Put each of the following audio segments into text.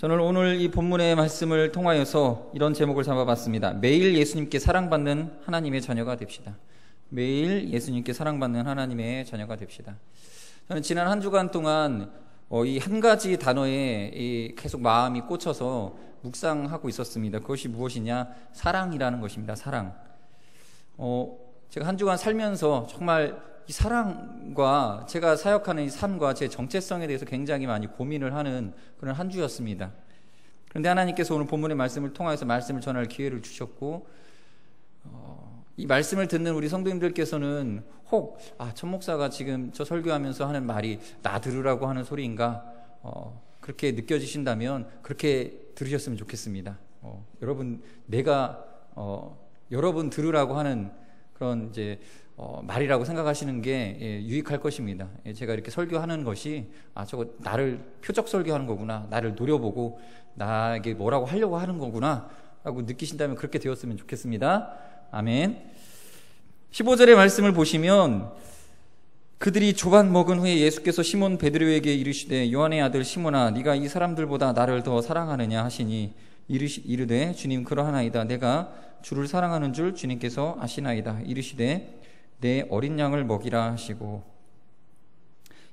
저는 오늘 이 본문의 말씀을 통하여서 이런 제목을 잡아봤습니다. 매일 예수님께 사랑받는 하나님의 자녀가 됩시다. 매일 예수님께 사랑받는 하나님의 자녀가 됩시다. 저는 지난 한 주간 동안 이 한 가지 단어에 계속 마음이 꽂혀서 묵상하고 있었습니다. 그것이 무엇이냐? 사랑이라는 것입니다. 사랑. 제가 한 주간 살면서 정말 이 사랑과 제가 사역하는 이 삶과 제 정체성에 대해서 굉장히 많이 고민을 하는 그런 한 주였습니다. 그런데 하나님께서 오늘 본문의 말씀을 통해서 말씀을 전할 기회를 주셨고, 이 말씀을 듣는 우리 성도님들께서는 혹 천 목사가 지금 저 설교하면서 하는 말이 나 들으라고 하는 소리인가, 그렇게 느껴지신다면 그렇게 들으셨으면 좋겠습니다. 여러분, 내가 여러분 들으라고 하는 그런 이제 말이라고 생각하시는 게 유익할 것입니다. 제가 이렇게 설교하는 것이 저거 나를 표적 설교하는 거구나, 나를 노려보고 나에게 뭐라고 하려고 하는 거구나 라고 느끼신다면 그렇게 되었으면 좋겠습니다. 아멘. 15절의 말씀을 보시면, 그들이 조반 먹은 후에 예수께서 시몬 베드로에게 이르시되 요한의 아들 시몬아, 네가 이 사람들보다 나를 더 사랑하느냐 하시니 이르되 주님 그러하나이다. 내가 주를 사랑하는 줄 주님께서 아시나이다. 이르시되 내 어린 양을 먹이라 하시고.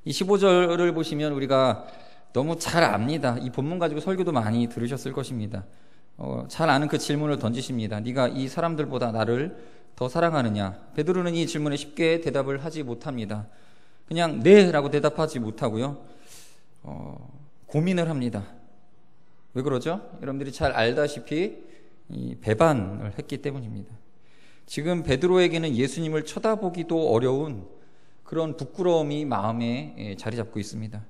이 15절을 보시면 우리가 너무 잘 압니다. 이 본문 가지고 설교도 많이 들으셨을 것입니다. 잘 아는 그 질문을 던지십니다. 네가 이 사람들보다 나를 더 사랑하느냐? 베드로는 이 질문에 쉽게 대답을 하지 못합니다. 그냥 네 라고 대답하지 못하고요, 고민을 합니다. 왜 그러죠? 여러분들이 잘 알다시피 이 배반을 했기 때문입니다. 지금 베드로에게는 예수님을 쳐다보기도 어려운 그런 부끄러움이 마음에 자리 잡고 있습니다.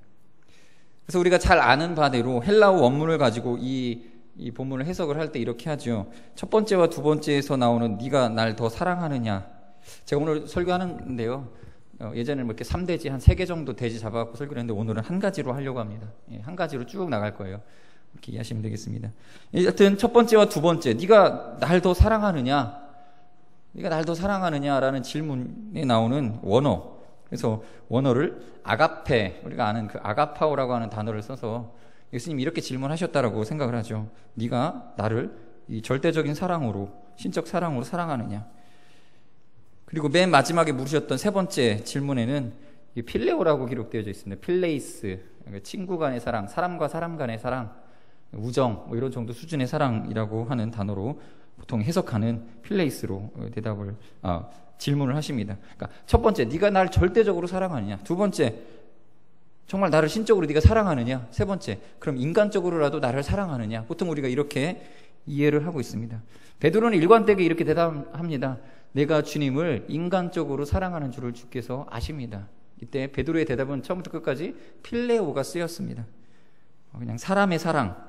그래서 우리가 잘 아는 바대로 헬라어 원문을 가지고 이 본문을 해석을 할 때 이렇게 하죠. 첫 번째와 두 번째에서 나오는 네가 날 더 사랑하느냐. 제가 오늘 설교하는데요, 예전에는 이렇게 3대지 한 3개 정도 대지 잡아갖고 설교를 했는데 오늘은 한 가지로 하려고 합니다. 한 가지로 쭉 나갈 거예요. 이렇게 이해하시면 되겠습니다. 하여튼 첫 번째와 두 번째, 네가 날 더 사랑하느냐, 네가 날 더 사랑하느냐라는 질문에 나오는 원어, 그래서 원어를 아가페, 우리가 아는 그 아가파오라고 하는 단어를 써서 예수님이 이렇게 질문하셨다라고 생각을 하죠. 네가 나를 이 절대적인 사랑으로, 신적 사랑으로 사랑하느냐. 그리고 맨 마지막에 물으셨던 세 번째 질문에는 필레오라고 기록되어 있습니다. 필레이스, 친구 간의 사랑, 사람과 사람 간의 사랑, 우정, 이런 정도 수준의 사랑이라고 하는 단어로 보통 해석하는 필레이스로 질문을 하십니다. 그러니까 첫 번째, 네가 나를 절대적으로 사랑하느냐. 두 번째, 정말 나를 신적으로 네가 사랑하느냐. 세 번째, 그럼 인간적으로라도 나를 사랑하느냐. 보통 우리가 이렇게 이해를 하고 있습니다. 베드로는 일관되게 이렇게 대답합니다. 내가 주님을 인간적으로 사랑하는 줄을 주께서 아십니다. 이때 베드로의 대답은 처음부터 끝까지 필레오가 쓰였습니다. 그냥 사람의 사랑,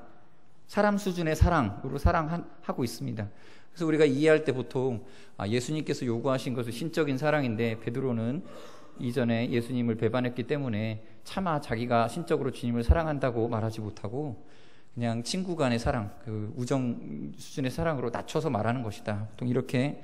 사람 수준의 사랑으로 사랑하고 있습니다. 그래서 우리가 이해할 때 보통 예수님께서 요구하신 것은 신적인 사랑인데, 베드로는 이전에 예수님을 배반했기 때문에 차마 자기가 신적으로 주님을 사랑한다고 말하지 못하고 그냥 친구 간의 사랑, 그 우정 수준의 사랑으로 낮춰서 말하는 것이다. 보통 이렇게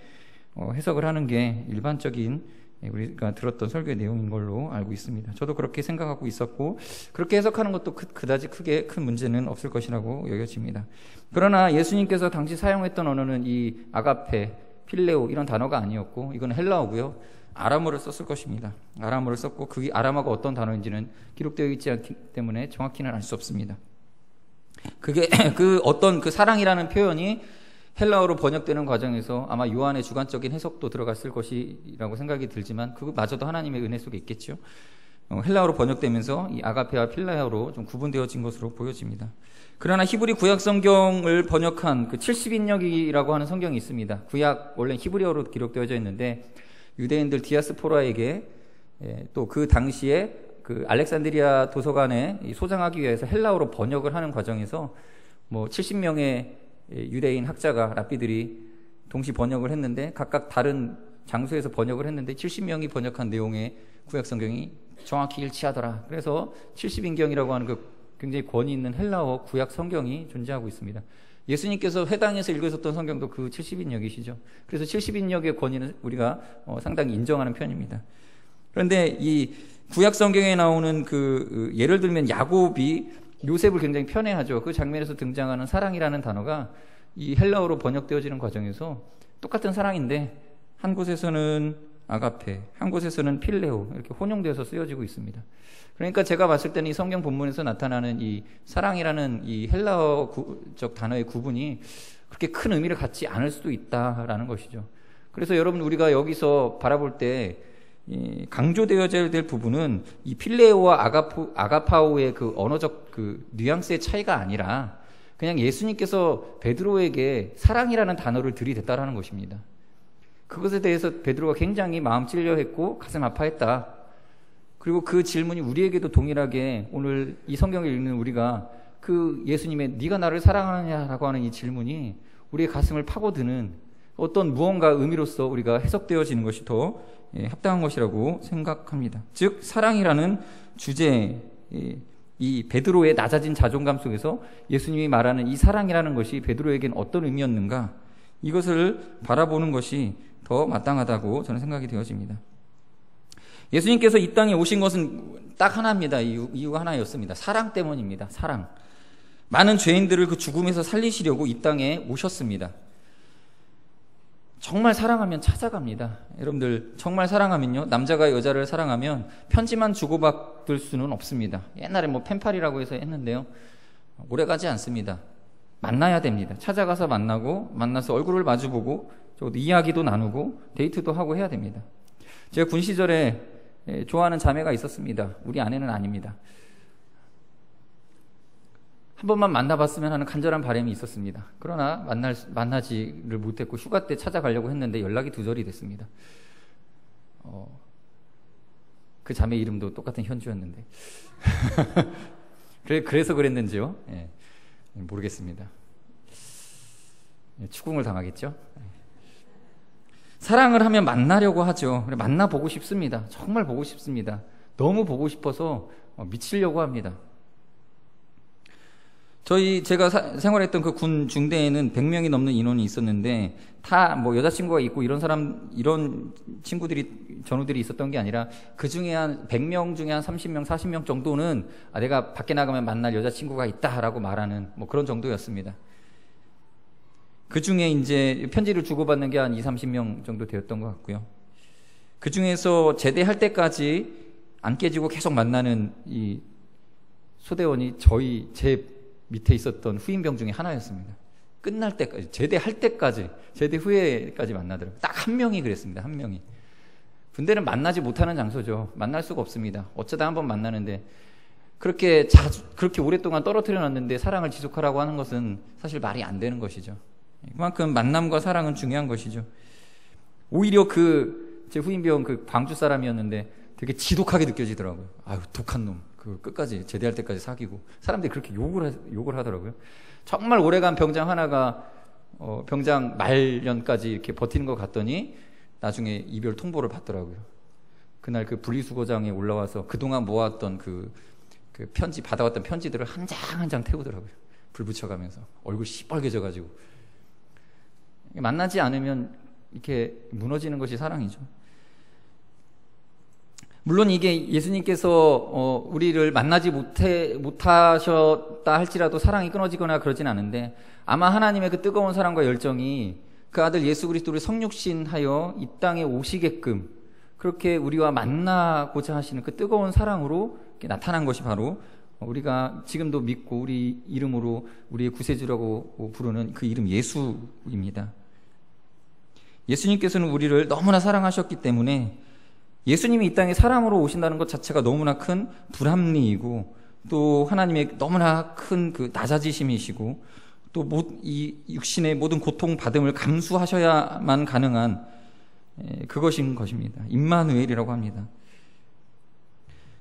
해석을 하는 게 일반적인 우리가 들었던 설교의 내용인 걸로 알고 있습니다. 저도 그렇게 생각하고 있었고, 그렇게 해석하는 것도 그다지 크게 큰 문제는 없을 것이라고 여겨집니다. 그러나 예수님께서 당시 사용했던 언어는 이 아가페, 필레오 이런 단어가 아니었고, 이건 헬라어고요. 아람어를 썼을 것입니다. 아람어를 썼고, 그 아람어가 어떤 단어인지는 기록되어 있지 않기 때문에 정확히는 알 수 없습니다. 그게 어떤 사랑이라는 표현이 헬라어로 번역되는 과정에서 아마 요한의 주관적인 해석도 들어갔을 것이라고 생각이 들지만, 그마저도 하나님의 은혜 속에 있겠죠. 헬라어로 번역되면서 이 아가페와 필레오로 좀 구분되어진 것으로 보여집니다. 그러나 히브리 구약 성경을 번역한 그 70인역이라고 하는 성경이 있습니다. 구약 원래 히브리어로 기록되어져 있는데, 유대인들 디아스포라에게 또 그 당시에 그 알렉산드리아 도서관에 소장하기 위해서 헬라어로 번역을 하는 과정에서 70명의 유대인 학자가 랍비들이 동시 번역을 했는데, 각각 다른 장소에서 번역을 했는데 70명이 번역한 내용의 구약 성경이 정확히 일치하더라. 그래서 70인경이라고 하는 그 굉장히 권위 있는 헬라어 구약 성경이 존재하고 있습니다. 예수님께서 회당에서 읽으셨던 성경도 그 70인역이시죠. 그래서 70인역의 권위는 우리가 상당히 인정하는 편입니다. 그런데 이 구약 성경에 나오는 예를 들면 야곱이 요셉을 굉장히 편애하죠. 그 장면에서 등장하는 사랑이라는 단어가 이 헬라어로 번역되어지는 과정에서 똑같은 사랑인데 한 곳에서는 아가페, 한 곳에서는 필레오 이렇게 혼용되어서 쓰여지고 있습니다. 그러니까 제가 봤을 때는 이 성경 본문에서 나타나는 이 사랑이라는 이 헬라어적 단어의 구분이 그렇게 큰 의미를 갖지 않을 수도 있다라는 것이죠. 그래서 여러분 우리가 여기서 바라볼 때 강조되어야 될 부분은 이 필레오와 아가파오의 그 언어적 그 뉘앙스의 차이가 아니라 그냥 예수님께서 베드로에게 사랑이라는 단어를 들이댔다라는 것입니다. 그것에 대해서 베드로가 굉장히 마음 찔려했고 가슴 아파했다. 그리고 그 질문이 우리에게도 동일하게 오늘 이 성경을 읽는 우리가 그 예수님의 네가 나를 사랑하느냐라고 하는 이 질문이 우리의 가슴을 파고드는 어떤 무언가 의미로서 우리가 해석되어지는 것이 더 합당한 것이라고 생각합니다. 즉 사랑이라는 주제, 이 베드로의 낮아진 자존감 속에서 예수님이 말하는 이 사랑이라는 것이 베드로에겐 어떤 의미였는가, 이것을 바라보는 것이 더 마땅하다고 저는 생각이 되어집니다. 예수님께서 이 땅에 오신 것은 딱 하나입니다. 이유가 하나였습니다. 사랑 때문입니다. 사랑. 많은 죄인들을 그 죽음에서 살리시려고 이 땅에 오셨습니다. 정말 사랑하면 찾아갑니다. 여러분들 정말 사랑하면요, 남자가 여자를 사랑하면 편지만 주고받을 수는 없습니다. 옛날에 뭐 펜팔이라고 해서 했는데요, 오래가지 않습니다. 만나야 됩니다. 찾아가서 만나서 얼굴을 마주보고 이야기도 나누고 데이트도 하고 해야 됩니다. 제가 군 시절에 좋아하는 자매가 있었습니다. 우리 아내는 아닙니다. 한 번만 만나봤으면 하는 간절한 바람이 있었습니다. 그러나 만나지를 못했고 휴가 때 찾아가려고 했는데 연락이 두절이 됐습니다. 그 자매 이름도 똑같은 현주였는데 그래서 그랬는지요? 예, 모르겠습니다. 추궁을 당하겠죠? 사랑을 하면 만나려고 하죠. 만나보고 싶습니다. 정말 보고 싶습니다. 너무 보고 싶어서 미치려고 합니다. 제가 생활했던 그 군 중대에는 100명이 넘는 인원이 있었는데 다 뭐 여자친구가 있고 이런 친구들이 전우들이 있었던 게 아니라 그 중에 한 100명 중에 한 30명, 40명 정도는 내가 밖에 나가면 만날 여자친구가 있다라고 말하는 뭐 그런 정도였습니다. 그 중에 이제 편지를 주고받는 게 한 20, 30명 정도 되었던 것 같고요. 그 중에서 제대할 때까지 안 깨지고 계속 만나는 이 소대원이 제 밑에 있었던 후임병 중에 하나였습니다. 끝날 때까지, 제대할 때까지, 제대 후에까지 만나더라고요. 딱 한 명이 그랬습니다. 한 명이. 군대는 만나지 못하는 장소죠. 만날 수가 없습니다. 어쩌다 한번 만나는데 그렇게 오랫동안 떨어뜨려 놨는데 사랑을 지속하라고 하는 것은 사실 말이 안 되는 것이죠. 그만큼 만남과 사랑은 중요한 것이죠. 오히려 제 후임병 광주 사람이었는데 되게 지독하게 느껴지더라고요. 아유, 독한 놈. 끝까지 제대할 때까지 사귀고 사람들이 그렇게 욕을 하더라고요. 정말 오래간 병장 하나가 병장 말년까지 이렇게 버티는 것 같더니 나중에 이별 통보를 받더라고요. 그날 그 분리수거장에 올라와서 그동안 모았던 그 받아왔던 편지들을 한 장 한 장 태우더라고요. 불 붙여가면서 얼굴 시뻘개져가지고. 만나지 않으면 이렇게 무너지는 것이 사랑이죠. 물론 이게 예수님께서 우리를 만나지 못하셨다 할지라도 사랑이 끊어지거나 그러진 않은데 아마 하나님의 그 뜨거운 사랑과 열정이 그 아들 예수 그리스도를 성육신하여 이 땅에 오시게끔 그렇게 우리와 만나고자 하시는 그 뜨거운 사랑으로 나타난 것이 바로 우리가 지금도 믿고 우리 이름으로 우리의 구세주라고 부르는 그 이름 예수입니다. 예수님께서는 우리를 너무나 사랑하셨기 때문에 예수님이 이 땅에 사람으로 오신다는 것 자체가 너무나 큰 불합리이고 또 하나님의 너무나 큰 그 낮아지심이시고 또 이 육신의 모든 고통받음을 감수하셔야만 가능한 그것인 것입니다. 임마누엘이라고 합니다.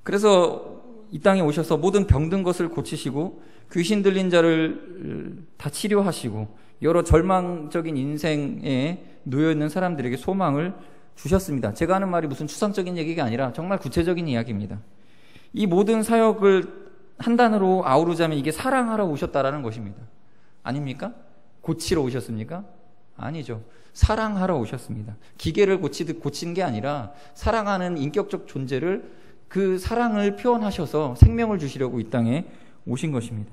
그래서 이 땅에 오셔서 모든 병든 것을 고치시고 귀신 들린 자를 다 치료하시고 여러 절망적인 인생에 놓여있는 사람들에게 소망을 주셨습니다. 제가 하는 말이 무슨 추상적인 얘기가 아니라 정말 구체적인 이야기입니다. 이 모든 사역을 한 단어로 아우르자면 이게 사랑하러 오셨다라는 것입니다. 아닙니까? 고치러 오셨습니까? 아니죠. 사랑하러 오셨습니다. 기계를 고치듯 고친 게 아니라 사랑하는 인격적 존재를 그 사랑을 표현하셔서 생명을 주시려고 이 땅에 오신 것입니다.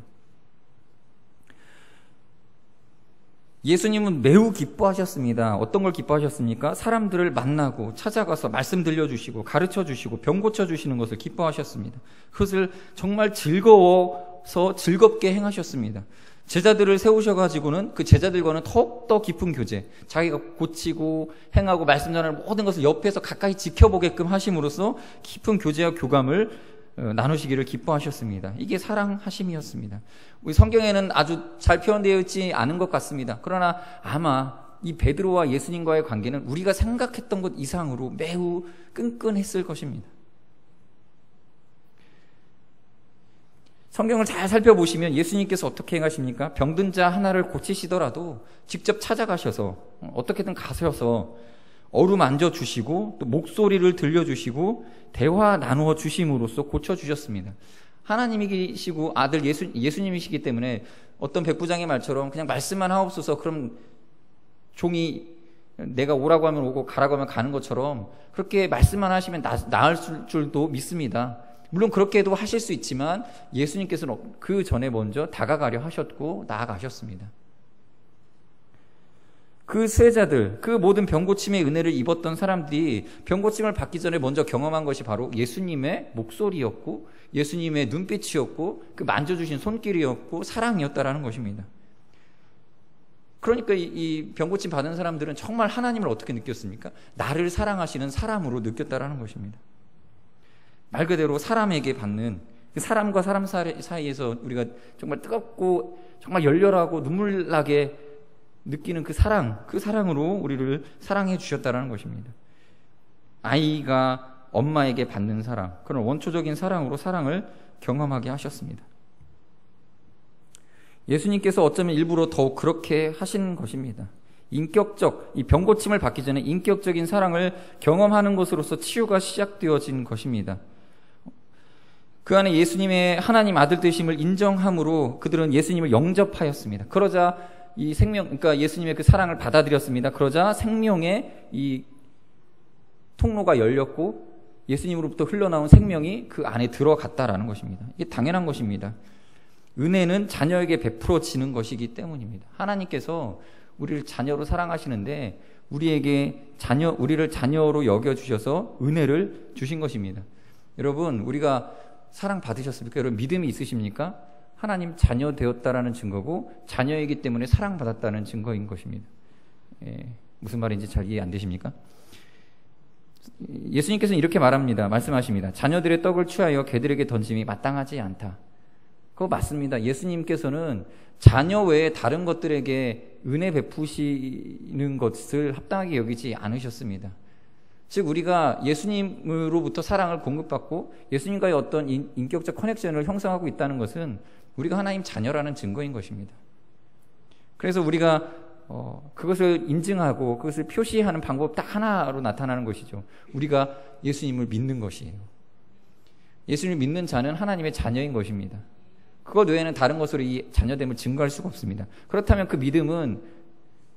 예수님은 매우 기뻐하셨습니다. 어떤 걸 기뻐하셨습니까? 사람들을 만나고 찾아가서 말씀 들려주시고 가르쳐주시고 병 고쳐주시는 것을 기뻐하셨습니다. 그것을 정말 즐거워서 즐겁게 행하셨습니다. 제자들을 세우셔가지고는 그 제자들과는 더욱더 깊은 교제, 자기가 고치고 행하고 말씀 전하는 모든 것을 옆에서 가까이 지켜보게끔 하심으로써 깊은 교제와 교감을 나누시기를 기뻐하셨습니다. 이게 사랑하심이었습니다. 우리 성경에는 아주 잘 표현되어 있지 않은 것 같습니다. 그러나 아마 이 베드로와 예수님과의 관계는 우리가 생각했던 것 이상으로 매우 끈끈했을 것입니다. 성경을 잘 살펴보시면 예수님께서 어떻게 행하십니까? 병든 자 하나를 고치시더라도 직접 찾아가셔서 어떻게든 가셔서 어루만져 주시고 또 목소리를 들려주시고 대화 나누어 주심으로써 고쳐주셨습니다. 하나님이시고 아들 예수님이시기 때문에 어떤 백부장의 말처럼 그냥 말씀만 하옵소서 그럼 종이 내가 오라고 하면 오고 가라고 하면 가는 것처럼 그렇게 말씀만 하시면 나을 줄도 믿습니다. 물론 그렇게도 하실 수 있지만 예수님께서는 그 전에 먼저 다가가려 하셨고 나아가셨습니다. 그 세자들, 그 모든 병고침의 은혜를 입었던 사람들이 병고침을 받기 전에 먼저 경험한 것이 바로 예수님의 목소리였고 예수님의 눈빛이었고 그 만져주신 손길이었고 사랑이었다라는 것입니다. 그러니까 이 병고침 받은 사람들은 정말 하나님을 어떻게 느꼈습니까? 나를 사랑하시는 사람으로 느꼈다라는 것입니다. 말 그대로 사람에게 받는 사람과 사람 사이에서 우리가 정말 뜨겁고 정말 열렬하고 눈물 나게 느끼는 그 사랑으로 우리를 사랑해 주셨다는 것입니다. 아이가 엄마에게 받는 사랑, 그런 원초적인 사랑으로 사랑을 경험하게 하셨습니다. 예수님께서 어쩌면 일부러 더욱 그렇게 하신 것입니다. 이 병고침을 받기 전에 인격적인 사랑을 경험하는 것으로서 치유가 시작되어진 것입니다. 그 안에 예수님의 하나님 아들 되심을 인정함으로 그들은 예수님을 영접하였습니다. 그러자 그러니까 예수님의 그 사랑을 받아들였습니다. 그러자 생명의 이 통로가 열렸고 예수님으로부터 흘러나온 생명이 그 안에 들어갔다라는 것입니다. 이게 당연한 것입니다. 은혜는 자녀에게 베풀어지는 것이기 때문입니다. 하나님께서 우리를 자녀로 사랑하시는데 우리를 자녀로 여겨주셔서 은혜를 주신 것입니다. 여러분, 우리가 사랑 받으셨습니까? 여러분, 믿음이 있으십니까? 하나님 자녀 되었다라는 증거고 자녀이기 때문에 사랑받았다는 증거인 것입니다. 무슨 말인지 잘 이해 안 되십니까? 예수님께서는 이렇게 말씀하십니다. 자녀들의 떡을 취하여 개들에게 던짐이 마땅하지 않다. 그거 맞습니다. 예수님께서는 자녀 외에 다른 것들에게 은혜 베푸시는 것을 합당하게 여기지 않으셨습니다. 즉 우리가 예수님으로부터 사랑을 공급받고 예수님과의 어떤 인격적 커넥션을 형성하고 있다는 것은 우리가 하나님 자녀라는 증거인 것입니다. 그래서 우리가 그것을 인증하고 그것을 표시하는 방법 딱 하나로 나타나는 것이죠. 우리가 예수님을 믿는 것이에요. 예수님을 믿는 자는 하나님의 자녀인 것입니다. 그것 외에는 다른 것으로 이 자녀됨을 증거할 수가 없습니다. 그렇다면 그 믿음은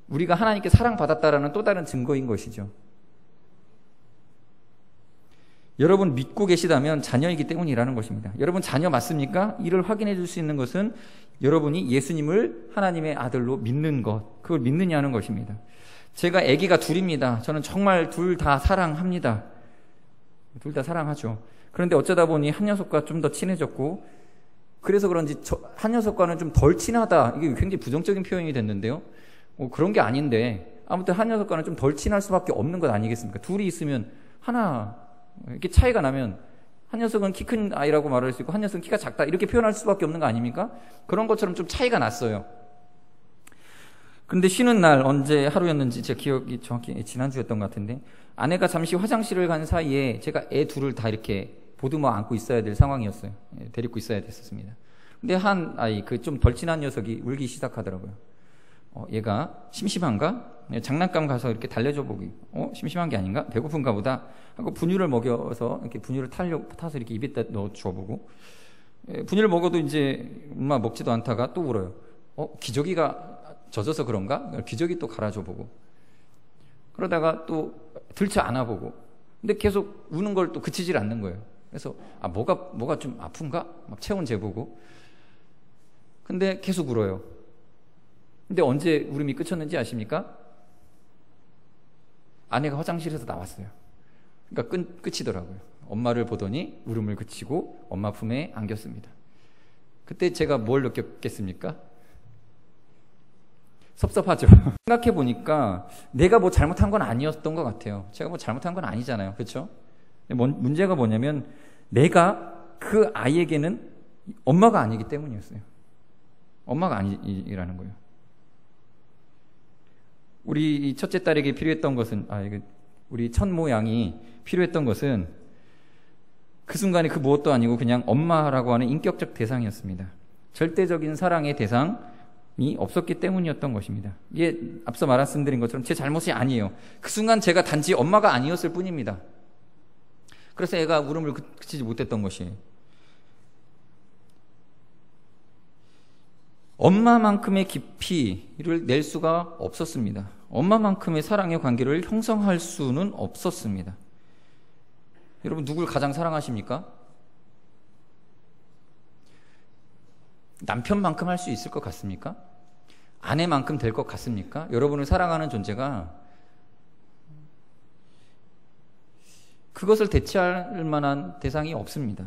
우리가 하나님께 사랑받았다라는 또 다른 증거인 것이죠. 여러분 믿고 계시다면 자녀이기 때문이라는 것입니다. 여러분 자녀 맞습니까? 이를 확인해 줄 수 있는 것은 여러분이 예수님을 하나님의 아들로 믿는 것, 그걸 믿느냐는 것입니다. 제가 아기가 둘입니다. 저는 정말 둘 다 사랑합니다. 둘 다 사랑하죠. 그런데 어쩌다 보니 한 녀석과 좀 더 친해졌고 그래서 그런지 한 녀석과는 좀 덜 친하다. 이게 굉장히 부정적인 표현이 됐는데요. 그런 게 아닌데 아무튼 한 녀석과는 좀 덜 친할 수밖에 없는 것 아니겠습니까? 둘이 있으면 하나 이렇게 차이가 나면 한 녀석은 키 큰 아이라고 말할 수 있고 한 녀석은 키가 작다 이렇게 표현할 수밖에 없는 거 아닙니까? 그런 것처럼 좀 차이가 났어요. 근데 쉬는 날 언제 하루였는지 제 기억이 정확히 지난주였던 것 같은데 아내가 잠시 화장실을 간 사이에 제가 애 둘을 다 이렇게 보듬어 안고 있어야 될 상황이었어요. 데리고 있어야 됐었습니다. 근데 한 아이 그 좀 덜 친한 녀석이 울기 시작하더라고요. 얘가 심심한가? 장난감 가서 이렇게 달래줘 보기. 심심한 게 아닌가? 배고픈가 보다. 하고 분유를 먹여서 이렇게 분유를 타서 이렇게 입에다 넣어줘 보고. 분유를 먹어도 이제 엄마 먹지도 않다가 또 울어요. 기저귀가 젖어서 그런가? 기저귀 또 갈아줘 보고. 그러다가 또 들쳐 안아보고. 근데 계속 우는 걸 또 그치질 않는 거예요. 그래서 뭐가 좀 아픈가? 막 체온 재보고. 근데 계속 울어요. 근데 언제 울음이 그쳤는지 아십니까? 아내가 화장실에서 나왔어요. 그러니까 끝이더라고요. 엄마를 보더니 울음을 그치고 엄마 품에 안겼습니다. 그때 제가 뭘 느꼈겠습니까? 섭섭하죠. 생각해 보니까 내가 뭐 잘못한 건 아니었던 것 같아요. 제가 뭐 잘못한 건 아니잖아요. 그렇죠? 문제가 뭐냐면 내가 그 아이에게는 엄마가 아니기 때문이었어요. 엄마가 아니라는 거예요. 우리 첫째 딸에게 필요했던 것은, 우리 첫 양이 필요했던 것은 그 순간에 그 무엇도 아니고 그냥 엄마라고 하는 인격적 대상이었습니다. 절대적인 사랑의 대상이 없었기 때문이었던 것입니다. 이게 앞서 말씀드린 것처럼 제 잘못이 아니에요. 그 순간 제가 단지 엄마가 아니었을 뿐입니다. 그래서 애가 울음을 그치지 못했던 것이에요. 엄마만큼의 깊이를 낼 수가 없었습니다. 엄마만큼의 사랑의 관계를 형성할 수는 없었습니다. 여러분, 누굴 가장 사랑하십니까? 남편만큼 할 수 있을 것 같습니까? 아내만큼 될 것 같습니까? 여러분을 사랑하는 존재가 그것을 대체할 만한 대상이 없습니다.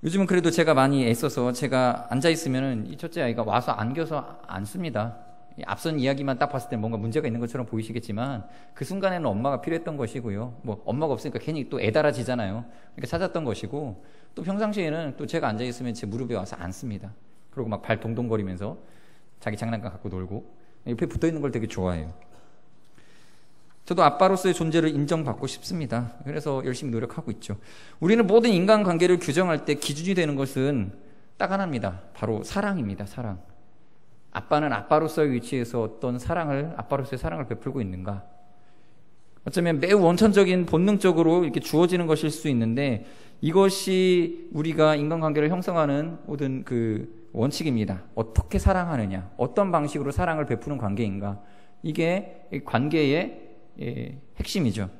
요즘은 그래도 제가 많이 애써서 제가 앉아있으면 이 첫째 아이가 와서 안겨서 앉습니다. 앞선 이야기만 딱 봤을 때 뭔가 문제가 있는 것처럼 보이시겠지만 그 순간에는 엄마가 필요했던 것이고요. 뭐 엄마가 없으니까 괜히 또 애달아지잖아요. 그러니까 찾았던 것이고, 또 평상시에는 또 제가 앉아있으면 제 무릎에 와서 앉습니다. 그리고 막 발 동동거리면서 자기 장난감 갖고 놀고 옆에 붙어있는 걸 되게 좋아해요. 저도 아빠로서의 존재를 인정받고 싶습니다. 그래서 열심히 노력하고 있죠. 우리는 모든 인간관계를 규정할 때 기준이 되는 것은 딱 하나입니다. 바로 사랑입니다. 사랑. 아빠는 아빠로서의 위치에서 어떤 아빠로서의 사랑을 베풀고 있는가? 어쩌면 매우 원천적인 본능적으로 이렇게 주어지는 것일 수 있는데, 이것이 우리가 인간관계를 형성하는 모든 그 원칙입니다. 어떻게 사랑하느냐, 어떤 방식으로 사랑을 베푸는 관계인가, 이게 관계의 핵심이죠.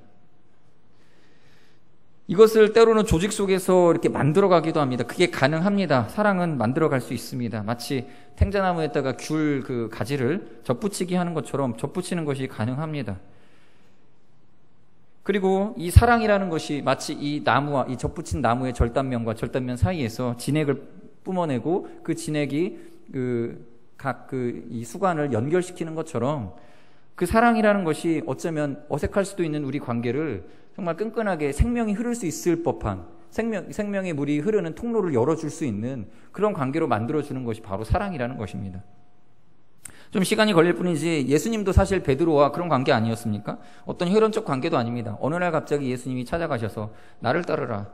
이것을 때로는 조직 속에서 이렇게 만들어가기도 합니다. 그게 가능합니다. 사랑은 만들어갈 수 있습니다. 마치 탱자나무에다가 귤 그 가지를 접붙이기 하는 것처럼 접붙이는 것이 가능합니다. 그리고 이 사랑이라는 것이 마치 이 나무와 이 접붙인 나무의 절단면과 절단면 사이에서 진액을 뿜어내고 그 진액이 이 수관을 연결시키는 것처럼, 그 사랑이라는 것이 어쩌면 어색할 수도 있는 우리 관계를 정말 끈끈하게 생명이 흐를 수 있을 법한, 생명의 물이 흐르는 통로를 열어줄 수 있는 그런 관계로 만들어주는 것이 바로 사랑이라는 것입니다. 좀 시간이 걸릴 뿐이지 예수님도 사실 베드로와 그런 관계 아니었습니까? 어떤 혈연적 관계도 아닙니다. 어느 날 갑자기 예수님이 찾아가셔서 나를 따르라.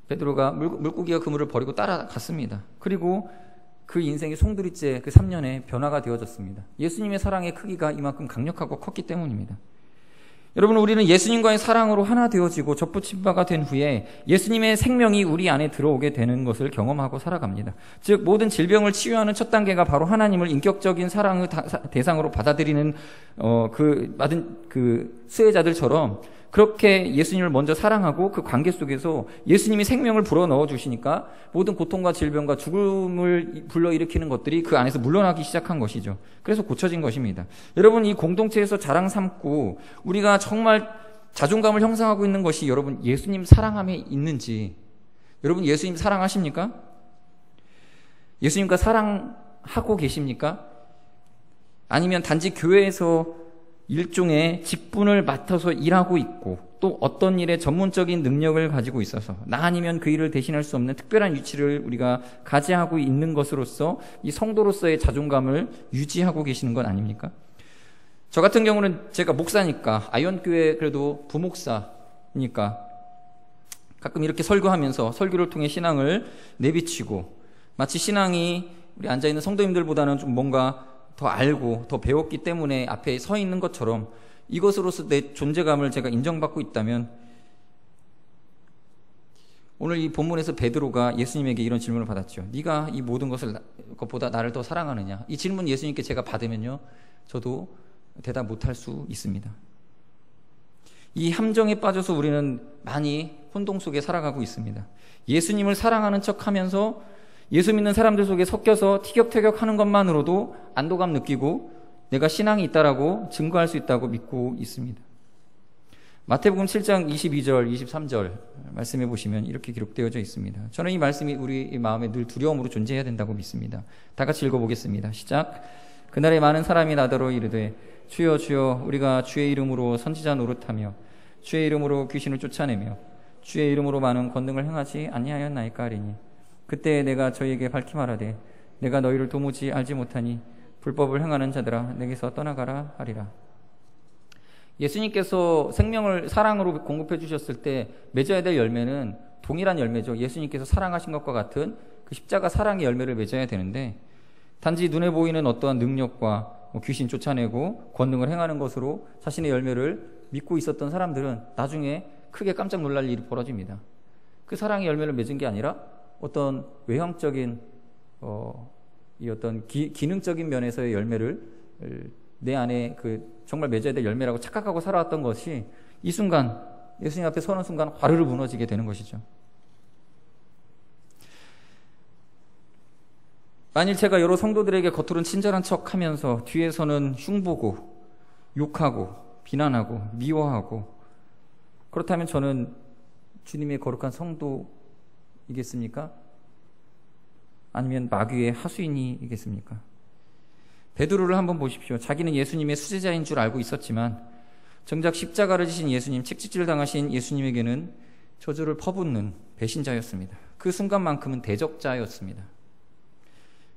베드로가 물고기와 그물을 버리고 따라갔습니다. 그리고 그 인생의 송두리째 그 3년에 변화가 되어졌습니다. 예수님의 사랑의 크기가 이만큼 강력하고 컸기 때문입니다. 여러분, 우리는 예수님과의 사랑으로 하나 되어지고 접붙임 바가 된 후에 예수님의 생명이 우리 안에 들어오게 되는 것을 경험하고 살아갑니다. 즉, 모든 질병을 치유하는 첫 단계가 바로 하나님을 인격적인 사랑의 대상으로 받아들이는 받은 그 수혜자들처럼 그렇게 예수님을 먼저 사랑하고 그 관계 속에서 예수님이 생명을 불어넣어 주시니까 모든 고통과 질병과 죽음을 불러일으키는 것들이 그 안에서 물러나기 시작한 것이죠. 그래서 고쳐진 것입니다. 여러분, 이 공동체에서 자랑 삼고 우리가 정말 자존감을 형성하고 있는 것이 여러분 예수님 사랑함에 있는지, 여러분 예수님 사랑하십니까? 예수님과 사랑하고 계십니까? 아니면 단지 교회에서 일종의 직분을 맡아서 일하고 있고 또 어떤 일에 전문적인 능력을 가지고 있어서 나 아니면 그 일을 대신할 수 없는 특별한 위치를 우리가 가지하고 있는 것으로서 이 성도로서의 자존감을 유지하고 계시는 건 아닙니까? 저 같은 경우는 제가 목사니까, 아이언교회 그래도 부목사니까 가끔 이렇게 설교하면서 설교를 통해 신앙을 내비치고, 마치 신앙이 우리 앉아있는 성도님들보다는 좀 뭔가 더 알고 더 배웠기 때문에 앞에 서 있는 것처럼 이것으로서 내 존재감을 제가 인정받고 있다면, 오늘 이 본문에서 베드로가 예수님에게 이런 질문을 받았죠. 네가 이 모든 것보다 나를 더 사랑하느냐? 이 질문 예수님께 제가 받으면요, 저도 대답 못할 수 있습니다. 이 함정에 빠져서 우리는 많이 혼동 속에 살아가고 있습니다. 예수님을 사랑하는 척하면서 예수 믿는 사람들 속에 섞여서 티격태격 하는 것만으로도 안도감 느끼고 내가 신앙이 있다라고 증거할 수 있다고 믿고 있습니다. 마태복음 7장 22절, 23절 말씀해 보시면 이렇게 기록되어져 있습니다. 저는 이 말씀이 우리 마음에 늘 두려움으로 존재해야 된다고 믿습니다. 다 같이 읽어보겠습니다. 시작. 그날에 많은 사람이 나더러 이르되 주여 주여 우리가 주의 이름으로 선지자 노릇하며 주의 이름으로 귀신을 쫓아내며 주의 이름으로 많은 권능을 행하지 아니하였나이까 하리니 그때 내가 저희에게 밝히 말하되 내가 너희를 도무지 알지 못하니 불법을 행하는 자들아 내게서 떠나가라 하리라. 예수님께서 생명을 사랑으로 공급해 주셨을 때 맺어야 될 열매는 동일한 열매죠. 예수님께서 사랑하신 것과 같은 그 십자가 사랑의 열매를 맺어야 되는데 단지 눈에 보이는 어떠한 능력과 귀신 쫓아내고 권능을 행하는 것으로 자신의 열매를 믿고 있었던 사람들은 나중에 크게 깜짝 놀랄 일이 벌어집니다. 그 사랑의 열매를 맺은 게 아니라 어떤 외형적인 이 어떤 기능적인 면에서의 열매를 내 안에 그 정말 맺어야 될 열매라고 착각하고 살아왔던 것이 이 순간 예수님 앞에 서는 순간 화르르 무너지게 되는 것이죠. 만일 제가 여러 성도들에게 겉으로는 친절한 척하면서 뒤에서는 흉보고 욕하고 비난하고 미워하고 그렇다면 저는 주님의 거룩한 성도이겠습니까? 아니면 마귀의 하수인이겠습니까? 베드로를 한번 보십시오. 자기는 예수님의 수제자인 줄 알고 있었지만 정작 십자가를 지신 예수님, 채찍질 당하신 예수님에게는 저주를 퍼붓는 배신자였습니다. 그 순간만큼은 대적자였습니다.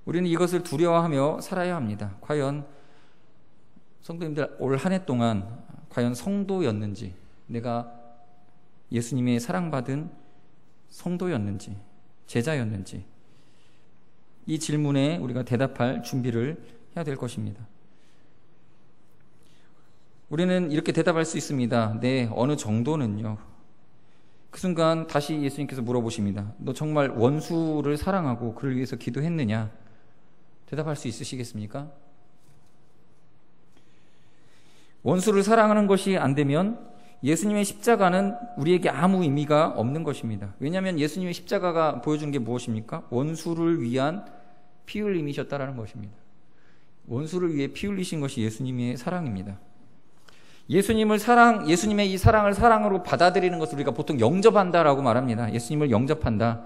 우리는 이것을 두려워하며 살아야 합니다. 과연 성도님들 올 한 해 동안 과연 성도였는지, 내가 예수님의 사랑받은 성도였는지, 제자였는지 이 질문에 우리가 대답할 준비를 해야 될 것입니다. 우리는 이렇게 대답할 수 있습니다. 네, 어느 정도는요. 그 순간 다시 예수님께서 물어보십니다. 너 정말 원수를 사랑하고 그를 위해서 기도했느냐? 대답할 수 있으시겠습니까? 원수를 사랑하는 것이 안 되면 예수님의 십자가는 우리에게 아무 의미가 없는 것입니다. 왜냐하면 예수님의 십자가가 보여준 게 무엇입니까? 원수를 위한 피 흘림이셨다라는 것입니다. 원수를 위해 피 흘리신 것이 예수님의 사랑입니다. 예수님의 이 사랑을 사랑으로 받아들이는 것을 우리가 보통 영접한다라고 말합니다. 예수님을 영접한다.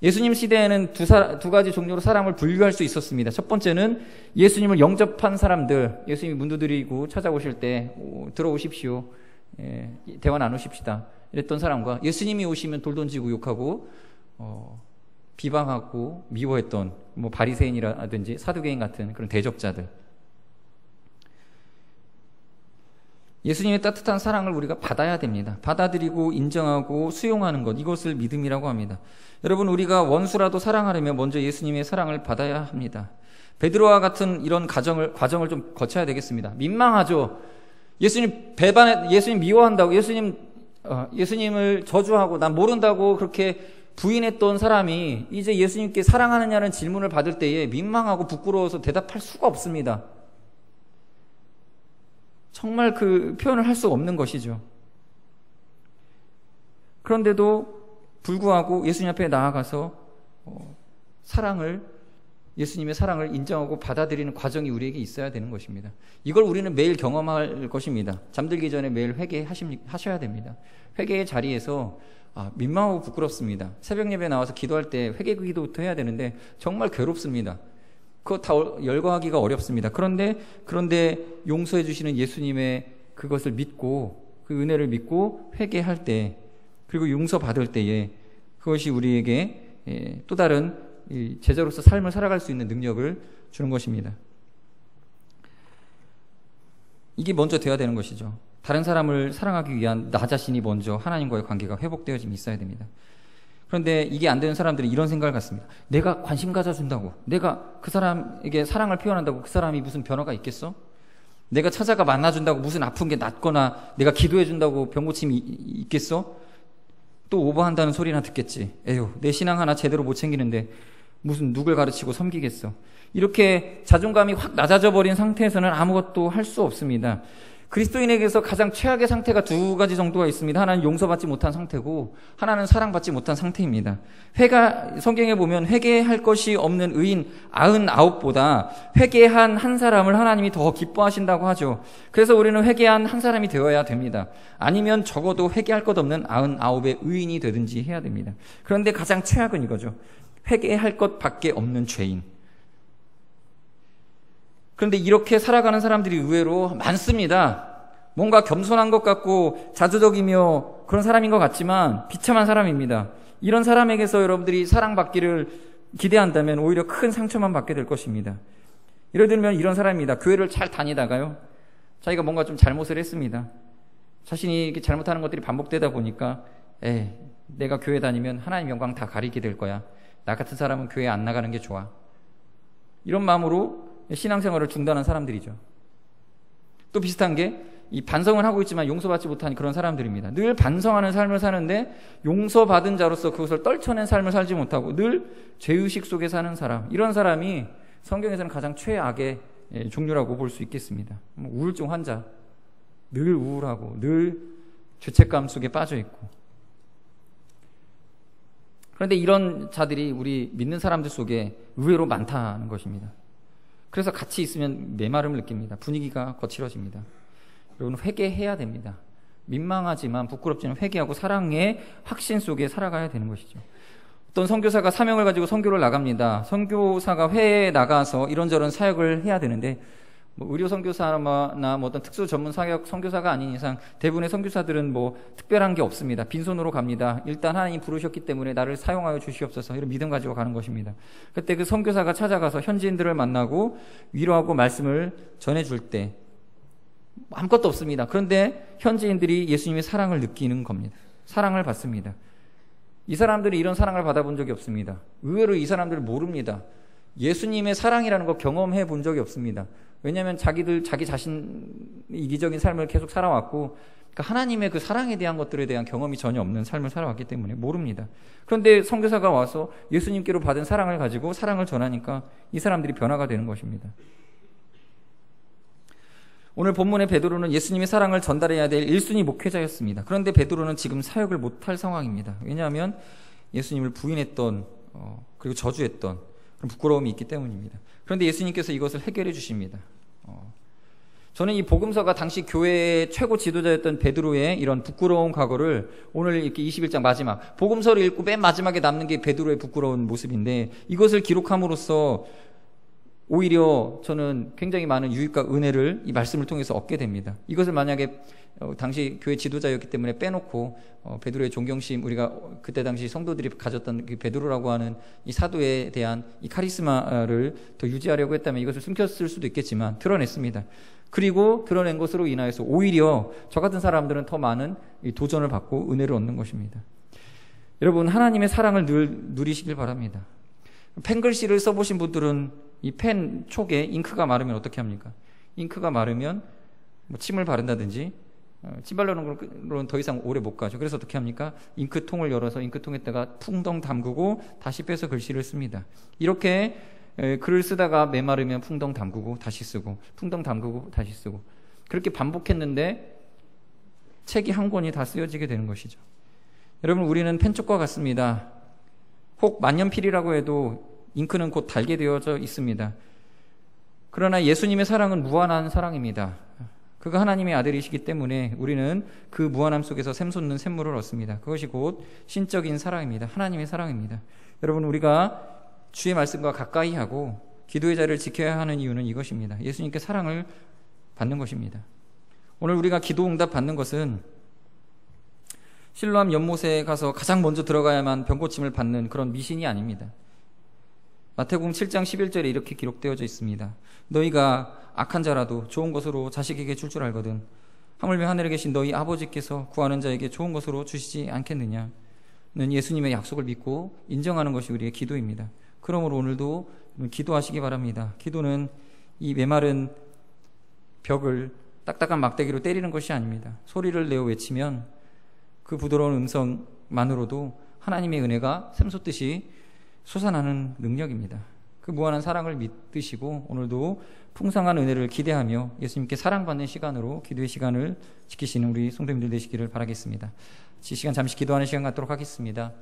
예수님 시대에는 두 가지 종류로 사람을 분류할 수 있었습니다. 첫 번째는 예수님을 영접한 사람들, 예수님이 문 두드리고 찾아오실 때 들어오십시오. 대화 나누십시다. 이랬던 사람과 예수님이 오시면 돌 던지고 욕하고 비방하고 미워했던 바리새인이라든지 사두개인 같은 그런 대적자들. 예수님의 따뜻한 사랑을 우리가 받아야 됩니다. 받아들이고 인정하고 수용하는 것, 이것을 믿음이라고 합니다. 여러분, 우리가 원수라도 사랑하려면 먼저 예수님의 사랑을 받아야 합니다. 베드로와 같은 이런 과정을 좀 거쳐야 되겠습니다. 민망하죠. 예수님 예수님 미워한다고, 예수님을 저주하고 난 모른다고 그렇게 부인했던 사람이 이제 예수님께 사랑하느냐는 질문을 받을 때에 민망하고 부끄러워서 대답할 수가 없습니다. 정말 그 표현을 할 수 없는 것이죠. 그런데도 불구하고 예수님 앞에 나아가서 예수님의 사랑을 인정하고 받아들이는 과정이 우리에게 있어야 되는 것입니다. 이걸 우리는 매일 경험할 것입니다. 잠들기 전에 매일 회개하셔야 됩니다. 회개의 자리에서 민망하고 부끄럽습니다. 새벽 예배 나와서 기도할 때 회개 기도부터 해야 되는데 정말 괴롭습니다. 그거 다 열거하기가 어렵습니다. 그런데 용서해 주시는 예수님의 그것을 믿고, 그 은혜를 믿고 회개할 때, 그리고 용서받을 때에 그것이 우리에게 또 다른 제자로서 삶을 살아갈 수 있는 능력을 주는 것입니다. 이게 먼저 되어야 되는 것이죠. 다른 사람을 사랑하기 위한 나 자신이 먼저 하나님과의 관계가 회복되어짐이 있어야 됩니다. 그런데 이게 안 되는 사람들은 이런 생각을 갖습니다. 내가 관심 가져준다고, 내가 그 사람에게 사랑을 표현한다고 그 사람이 무슨 변화가 있겠어? 내가 찾아가 만나준다고 무슨 아픈 게 낫거나 내가 기도해준다고 병고침이 있겠어? 또 오버한다는 소리나 듣겠지. 에휴, 내 신앙 하나 제대로 못 챙기는데 무슨 누굴 가르치고 섬기겠어. 이렇게 자존감이 확 낮아져 버린 상태에서는 아무것도 할 수 없습니다. 그리스도인에게서 가장 최악의 상태가 두 가지 정도가 있습니다. 하나는 용서받지 못한 상태고 하나는 사랑받지 못한 상태입니다. 성경에 보면 회개할 것이 없는 의인 99보다 회개한 한 사람을 하나님이 더 기뻐하신다고 하죠. 그래서 우리는 회개한 한 사람이 되어야 됩니다. 아니면 적어도 회개할 것 없는 99의 의인이 되든지 해야 됩니다. 그런데 가장 최악은 이거죠. 회개할 것밖에 없는 죄인. 그런데 이렇게 살아가는 사람들이 의외로 많습니다. 뭔가 겸손한 것 같고 자조적이며 그런 사람인 것 같지만 비참한 사람입니다. 이런 사람에게서 여러분들이 사랑받기를 기대한다면 오히려 큰 상처만 받게 될 것입니다. 예를 들면 이런 사람입니다. 교회를 잘 다니다가요, 자기가 뭔가 좀 잘못을 했습니다. 자신이 잘못하는 것들이 반복되다 보니까 내가 교회 다니면 하나님 영광 다 가리게 될 거야. 나 같은 사람은 교회 안 나가는 게 좋아. 이런 마음으로 신앙생활을 중단한 사람들이죠. 또 비슷한 게 이 반성을 하고 있지만 용서받지 못한 그런 사람들입니다. 늘 반성하는 삶을 사는데 용서받은 자로서 그것을 떨쳐낸 삶을 살지 못하고 늘 죄의식 속에 사는 사람, 이런 사람이 성경에서는 가장 최악의 종류라고 볼 수 있겠습니다. 우울증 환자, 늘 우울하고 늘 죄책감 속에 빠져 있고. 그런데 이런 자들이 우리 믿는 사람들 속에 의외로 많다는 것입니다. 그래서 같이 있으면 메마름을 느낍니다. 분위기가 거칠어집니다. 여러분, 회개해야 됩니다. 민망하지만 부끄럽지만 회개하고 사랑의 확신 속에 살아가야 되는 것이죠. 어떤 선교사가 사명을 가지고 선교를 나갑니다. 선교사가 회에 나가서 이런저런 사역을 해야 되는데 의료 선교사나 어떤 특수 전문 사역 선교사가 아닌 이상 대부분의 선교사들은 특별한 게 없습니다. 빈손으로 갑니다. 일단 하나님 부르셨기 때문에 나를 사용하여 주시옵소서, 이런 믿음 가지고 가는 것입니다. 그때 그 선교사가 찾아가서 현지인들을 만나고 위로하고 말씀을 전해줄 때 아무것도 없습니다. 그런데 현지인들이 예수님의 사랑을 느끼는 겁니다. 사랑을 받습니다. 이 사람들이 이런 사랑을 받아본 적이 없습니다. 의외로 이 사람들을 모릅니다. 예수님의 사랑이라는 거 경험해 본 적이 없습니다. 왜냐하면 자기 자신 이기적인 삶을 계속 살아왔고, 그러니까 하나님의 그 사랑에 대한 것들에 대한 경험이 전혀 없는 삶을 살아왔기 때문에 모릅니다. 그런데 선교사가 와서 예수님께로 받은 사랑을 가지고 사랑을 전하니까 이 사람들이 변화가 되는 것입니다. 오늘 본문의 베드로는 예수님의 사랑을 전달해야 될 1순위 목회자였습니다. 그런데 베드로는 지금 사역을 못할 상황입니다. 왜냐하면 예수님을 부인했던 그리고 저주했던 그런 부끄러움이 있기 때문입니다. 그런데 예수님께서 이것을 해결해 주십니다. 저는 이 복음서가 당시 교회의 최고 지도자였던 베드로의 이런 부끄러운 과거를 오늘 이렇게 21장 마지막 복음서를 읽고 맨 마지막에 남는 게 베드로의 부끄러운 모습인데, 이것을 기록함으로써 오히려 저는 굉장히 많은 유익과 은혜를 이 말씀을 통해서 얻게 됩니다. 이것을 만약에 당시 교회 지도자였기 때문에 빼놓고 베드로의 존경심, 우리가 그때 당시 성도들이 가졌던 그 베드로라고 하는 이 사도에 대한 이 카리스마를 더 유지하려고 했다면 이것을 숨겼을 수도 있겠지만 드러냈습니다. 그리고 드러낸 것으로 인하여서 오히려 저 같은 사람들은 더 많은 이 도전을 받고 은혜를 얻는 것입니다. 여러분, 하나님의 사랑을 늘 누리시길 바랍니다. 펜글씨를 써보신 분들은 이 펜 촉에 잉크가 마르면 어떻게 합니까? 잉크가 마르면 침을 바른다든지 찜발로는 더 이상 오래 못 가죠. 그래서 어떻게 합니까? 잉크통을 열어서 잉크통에다가 풍덩 담그고 다시 빼서 글씨를 씁니다. 이렇게 글을 쓰다가 메마르면 풍덩 담그고 다시 쓰고 풍덩 담그고 다시 쓰고 그렇게 반복했는데 책이 한 권이 다 쓰여지게 되는 것이죠. 여러분, 우리는 펜촉과 같습니다. 혹 만년필이라고 해도 잉크는 곧 달게 되어져 있습니다. 그러나 예수님의 사랑은 무한한 사랑입니다. 그가 하나님의 아들이시기 때문에 우리는 그 무한함 속에서 샘솟는 샘물을 얻습니다. 그것이 곧 신적인 사랑입니다. 하나님의 사랑입니다. 여러분, 우리가 주의 말씀과 가까이 하고 기도의 자리를 지켜야 하는 이유는 이것입니다. 예수님께 사랑을 받는 것입니다. 오늘 우리가 기도 응답 받는 것은 실로암 연못에 가서 가장 먼저 들어가야만 병고침을 받는 그런 미신이 아닙니다. 마태복음 7장 11절에 이렇게 기록되어져 있습니다. 너희가 악한 자라도 좋은 것으로 자식에게 줄 줄 알거든 하물며 하늘에 계신 너희 아버지께서 구하는 자에게 좋은 것으로 주시지 않겠느냐. 는 예수님의 약속을 믿고 인정하는 것이 우리의 기도입니다. 그러므로 오늘도 기도하시기 바랍니다. 기도는 이 메마른 벽을 딱딱한 막대기로 때리는 것이 아닙니다. 소리를 내어 외치면 그 부드러운 음성만으로도 하나님의 은혜가 샘솟듯이 솟아나는 능력입니다. 그 무한한 사랑을 믿으시고 오늘도 풍성한 은혜를 기대하며 예수님께 사랑받는 시간으로 기도의 시간을 지키시는 우리 성도님들 되시기를 바라겠습니다. 이 시간 잠시 기도하는 시간 갖도록 하겠습니다.